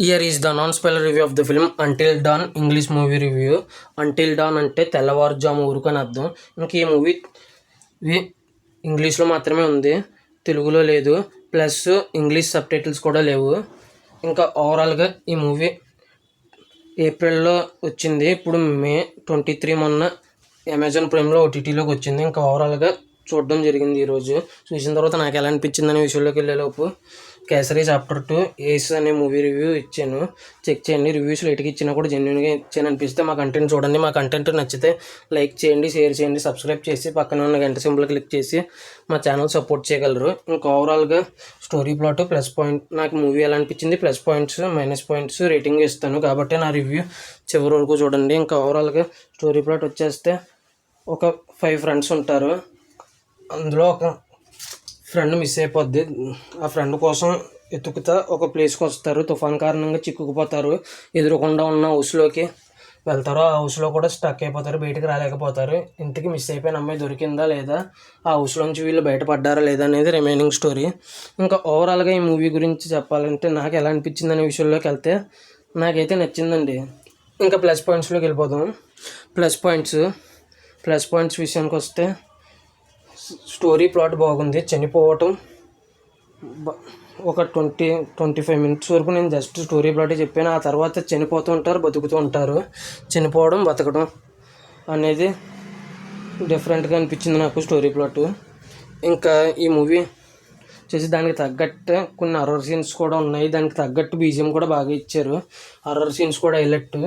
Here is the non-spoiler review of the film Until Dawn English movie review. Until Dawn అంటే తెల్లవారుజాము ఊరుకు అని అర్థం. ఇంక ఈ మూవీ ఇంగ్లీష్లో మాత్రమే ఉంది, తెలుగులో లేదు. ప్లస్ ఇంగ్లీష్ సబ్ టైటిల్స్ కూడా లేవు. ఇంకా ఓవరాల్గా ఈ మూవీ ఏప్రిల్లో వచ్చింది, ఇప్పుడు మే 23 మొన్న అమెజాన్ ప్రైమ్లో ఓటీటీలోకి వచ్చింది. ఇంకా ఓవరాల్గా చూడడం జరిగింది. ఈరోజు చూసిన తర్వాత నాకు ఎలా అనిపించింది అనే విషయంలోకి వెళ్ళేలోపు కేసరి చాప్టర్ 2 ఏస్ అనే మూవీ రివ్యూ ఇచ్చాను, చెక్ చేయండి. రివ్యూస్ లేట్గా ఇచ్చినా కూడా జెన్యున్గా ఇచ్చాను అనిపిస్తే మా కంటెంట్ చూడండి. మా కంటెంట్ నచ్చితే లైక్ చేయండి, షేర్ చేయండి, సబ్స్క్రైబ్ చేసి పక్కన ఉన్న గంట సింబల్ క్లిక్ చేసి మా ఛానల్ సపోర్ట్ చేయగలరు. ఇంకా ఓవరాల్గా స్టోరీ ప్లాట్ ప్లస్ పాయింట్, నాకు మూవీ ఎలా అనిపించింది, plus points minus points rating ఇస్తాను కాబట్టి నా రివ్యూ చివరి వరకు చూడండి. ఇంకా ఓవరాల్గా స్టోరీ ప్లాట్ వచ్చేస్తే ఒక 5 ఫ్రెండ్స్ ఉంటారు. అందులో ఒక ఫ్రెండ్ మిస్ అయిపోద్ది. ఆ ఫ్రెండ్ కోసం ఎతుకుతా ఒక ప్లేస్కి వస్తారు. తుఫాన్ కారణంగా చిక్కుకుపోతారు. ఎదురుకుండా ఉన్న హౌస్లోకి వెళ్తారు. ఆ హౌస్లో కూడా స్టక్ అయిపోతారు, బయటకు రాలేకపోతారు. ఇంటికి మిస్ అయిపోయిన అమ్మాయి దొరికిందా లేదా, ఆ హౌస్లోంచి వీళ్ళు బయటపడ్డారా లేదా అనేది రిమైనింగ్ స్టోరీ. ఇంకా ఓవరాల్గా ఈ మూవీ గురించి చెప్పాలంటే నాకు ఎలా అనిపించింది అనే విషయంలోకి వెళ్తే నాకైతే నచ్చిందండి. ఇంకా ప్లస్ పాయింట్స్లోకి వెళ్ళిపోదాం. ప్లస్ పాయింట్స్ విషయానికి వస్తే స్టోరీ ప్లాట్ బాగుంది. చనిపోవటం ఒక 20-25 మినిట్స్ వరకు నేను జస్ట్ స్టోరీ ప్లాటే చెప్పాను. ఆ తర్వాత చనిపోతూ ఉంటారు, బతుకుతూ ఉంటారు. చనిపోవడం బతకడం అనేది డిఫరెంట్గా అనిపించింది నాకు స్టోరీ ప్లాట్. ఇంకా ఈ మూవీ వచ్చేసి దానికి తగ్గట్టు కొన్ని హర్రర్ సీన్స్ కూడా ఉన్నాయి, దానికి తగ్గట్టు బీజిఎం కూడా బాగా ఇచ్చారు. హర్రర్ సీన్స్ కూడా హైలైట్.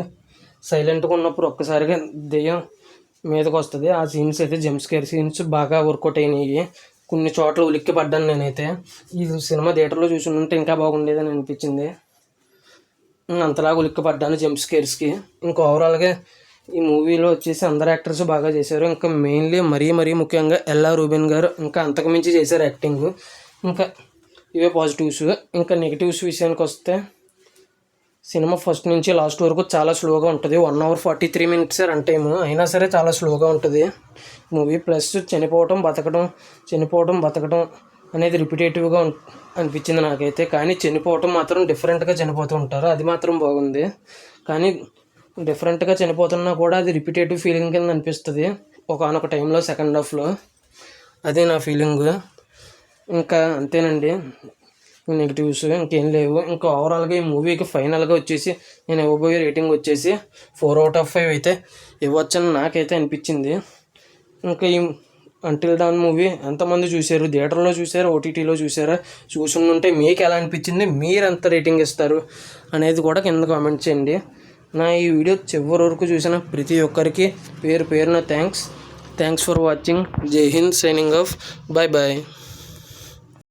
సైలెంట్గా ఉన్నప్పుడు ఒక్కసారిగా దెయ్యం మీదకి వస్తుంది. ఆ సీన్స్ అయితే జంప్ స్కేర్ సీన్స్ బాగా వర్కౌట్ అయినాయి. కొన్ని చోట్ల ఉలిక్కి పడ్డాను నేనైతే. ఈ సినిమా థియేటర్లో చూసి ఉంటే ఇంకా బాగుండేదని అనిపించింది. అంతలాగా ఉలిక్కి పడ్డాను జంప్ స్కేర్స్కి. ఇంకా ఓవరాల్గా ఈ మూవీలో వచ్చేసి అందరు యాక్టర్స్ బాగా చేశారు. ఇంకా మెయిన్లీ మరీ ముఖ్యంగా ఎల్ఆర్ రూబెన్ గారు ఇంకా అంతకుమించి చేశారు యాక్టింగ్. ఇంకా ఇవే పాజిటివ్స్. ఇంకా నెగిటివ్స్ విషయానికి వస్తే సినిమా ఫస్ట్ నుంచి లాస్ట్ వరకు చాలా స్లోగా ఉంటుంది. 1 hour 43 minutes రన్ టైము, అయినా సరే చాలా స్లోగా ఉంటుంది మూవీ. ప్లస్ చనిపోవటం బతకడం అనేది రిపిటేటివ్గా అనిపించింది నాకైతే. కానీ చనిపోవటం మాత్రం డిఫరెంట్గా చనిపోతూ ఉంటారు, అది మాత్రం బాగుంది. కానీ డిఫరెంట్గా చనిపోతున్నా కూడా అది రిపిటేటివ్ ఫీలింగ్ కింద అనిపిస్తుంది ఒకనొక టైంలో, సెకండ్ హాఫ్లో. అదే నా ఫీలింగ్. ఇంకా అంతేనండి, నెగిటివ్స్ ఇంకేం లేవు. ఇంకా ఓవరాల్గా ఈ మూవీకి ఫైనల్గా వచ్చేసి నేను ఇవ్వబోయే రేటింగ్ వచ్చేసి 4 out of 5 అయితే ఇవ్వచ్చని నాకైతే అనిపించింది. ఇంకా ఈ అంటిల్ డాన్ మూవీ ఎంతమంది చూశారు, థియేటర్లో చూసారా, ఓటీటీలో చూసారా, చూసుంటే మీకు ఎలా అనిపించింది, మీరు ఎంత రేటింగ్ ఇస్తారు అనేది కూడా కింద కామెంట్ చేయండి. నా ఈ వీడియో చివరి వరకు చూసిన ప్రతి ఒక్కరికి పేరున థ్యాంక్స్ ఫర్ వాచింగ్. జై హింద్, సైనింగ్ ఆఫ్. బాయ్.